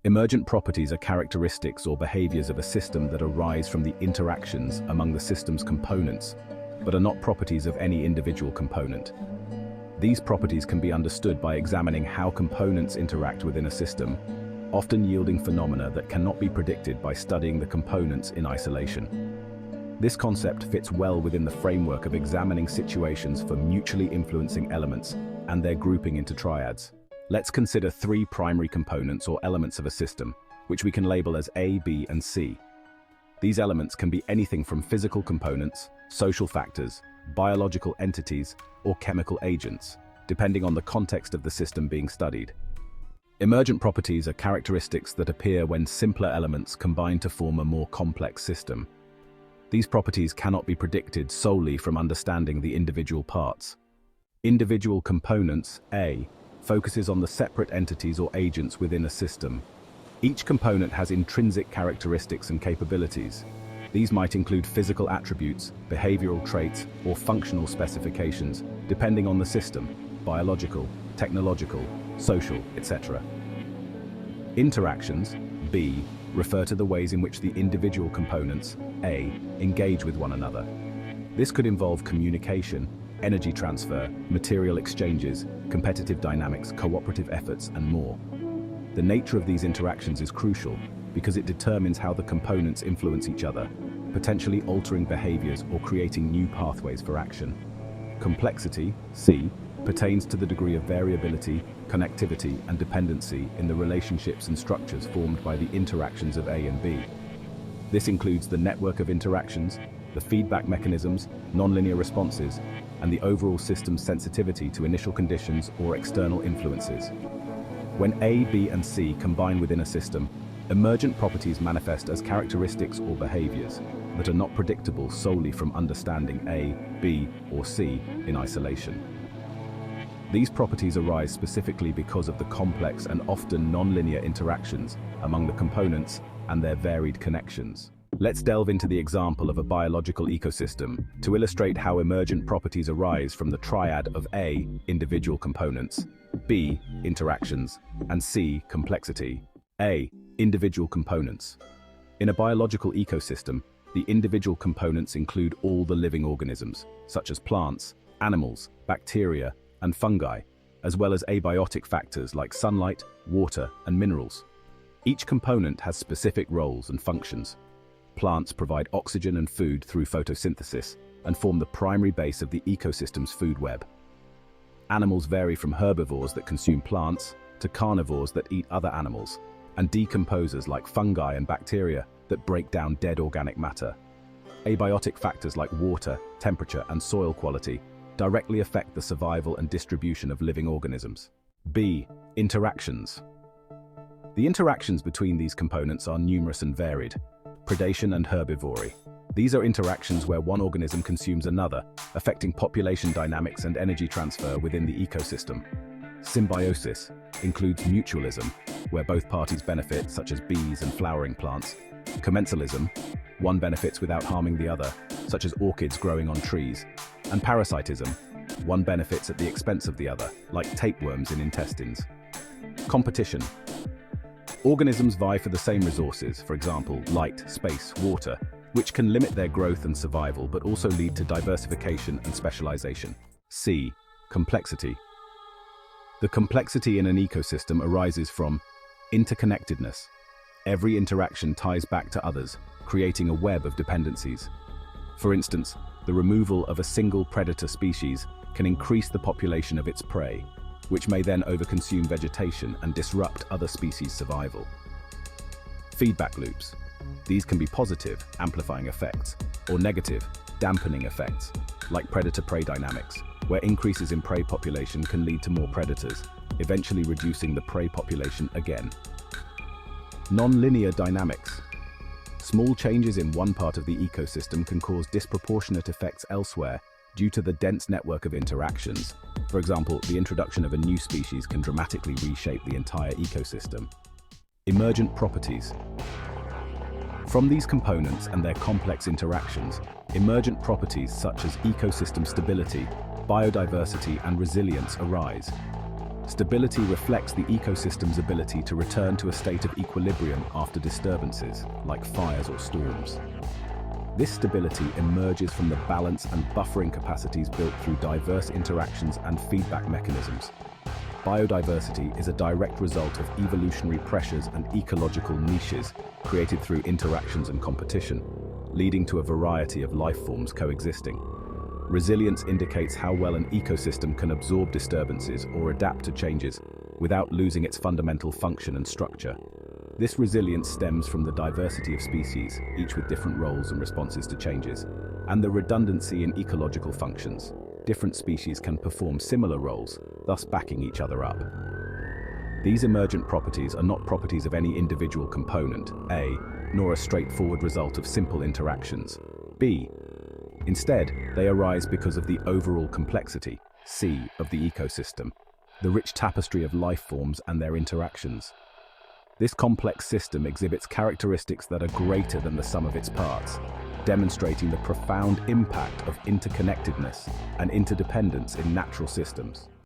Emergent properties are characteristics or behaviors of a system that arise from the interactions among the system's components, but are not properties of any individual component. These properties can be understood by examining how components interact within a system, often yielding phenomena that cannot be predicted by studying the components in isolation. This concept fits well within the framework of examining situations for mutually influencing elements and their grouping into triads. Let's consider three primary components or elements of a system, which we can label as A, B, and C. These elements can be anything from physical components, social factors, biological entities, or chemical agents, depending on the context of the system being studied. Emergent properties are characteristics that appear when simpler elements combine to form a more complex system. These properties cannot be predicted solely from understanding the individual parts. Individual components, A, focuses on the separate entities or agents within a system. Each component has intrinsic characteristics and capabilities. These might include physical attributes, behavioral traits, or functional specifications, depending on the system, biological, technological, social, etc. Interactions, B, refer to the ways in which the individual components, A, engage with one another. This could involve communication, energy transfer, material exchanges, competitive dynamics, cooperative efforts, and more. The nature of these interactions is crucial because it determines how the components influence each other, potentially altering behaviors or creating new pathways for action. Complexity, C, pertains to the degree of variability, connectivity, and dependency in the relationships and structures formed by the interactions of A and B. This includes the network of interactions, the feedback mechanisms, nonlinear responses, and the overall system's sensitivity to initial conditions or external influences. When A, B, and C combine within a system, emergent properties manifest as characteristics or behaviors that are not predictable solely from understanding A, B, or C in isolation. These properties arise specifically because of the complex and often nonlinear interactions among the components and their varied connections. Let's delve into the example of a biological ecosystem to illustrate how emergent properties arise from the triad of A, individual components, B, interactions, and C, complexity. A, individual components. In a biological ecosystem, the individual components include all the living organisms, such as plants, animals, bacteria, and fungi, as well as abiotic factors like sunlight, water, and minerals. Each component has specific roles and functions. Plants provide oxygen and food through photosynthesis and form the primary base of the ecosystem's food web. Animals vary from herbivores that consume plants to carnivores that eat other animals, and decomposers like fungi and bacteria that break down dead organic matter. Abiotic factors like water, temperature, and soil quality directly affect the survival and distribution of living organisms. B, interactions. The interactions between these components are numerous and varied. Predation and herbivory. These are interactions where one organism consumes another, affecting population dynamics and energy transfer within the ecosystem. Symbiosis includes mutualism, where both parties benefit, such as bees and flowering plants. Commensalism, one benefits without harming the other, such as orchids growing on trees. And parasitism, one benefits at the expense of the other, like tapeworms in intestines. Competition. Organisms vie for the same resources, for example, light, space, water, which can limit their growth and survival but also lead to diversification and specialization. C, complexity. The complexity in an ecosystem arises from interconnectedness. Every interaction ties back to others, creating a web of dependencies. For instance, the removal of a single predator species can increase the population of its prey, which may then overconsume vegetation and disrupt other species' survival. Feedback loops. These can be positive, amplifying effects, or negative, dampening effects, like predator-prey dynamics, where increases in prey population can lead to more predators, eventually reducing the prey population again. Non-linear dynamics. Small changes in one part of the ecosystem can cause disproportionate effects elsewhere due to the dense network of interactions. For example, the introduction of a new species can dramatically reshape the entire ecosystem. Emergent properties. From these components and their complex interactions, emergent properties such as ecosystem stability, biodiversity, and resilience arise. Stability reflects the ecosystem's ability to return to a state of equilibrium after disturbances, like fires or storms. This stability emerges from the balance and buffering capacities built through diverse interactions and feedback mechanisms. Biodiversity is a direct result of evolutionary pressures and ecological niches created through interactions and competition, leading to a variety of life forms coexisting. Resilience indicates how well an ecosystem can absorb disturbances or adapt to changes without losing its fundamental function and structure. This resilience stems from the diversity of species, each with different roles and responses to changes, and the redundancy in ecological functions. Different species can perform similar roles, thus backing each other up. These emergent properties are not properties of any individual component, A, nor a straightforward result of simple interactions, B. Instead, they arise because of the overall complexity, C, of the ecosystem, the rich tapestry of life forms and their interactions. This complex system exhibits characteristics that are greater than the sum of its parts, demonstrating the profound impact of interconnectedness and interdependence in natural systems.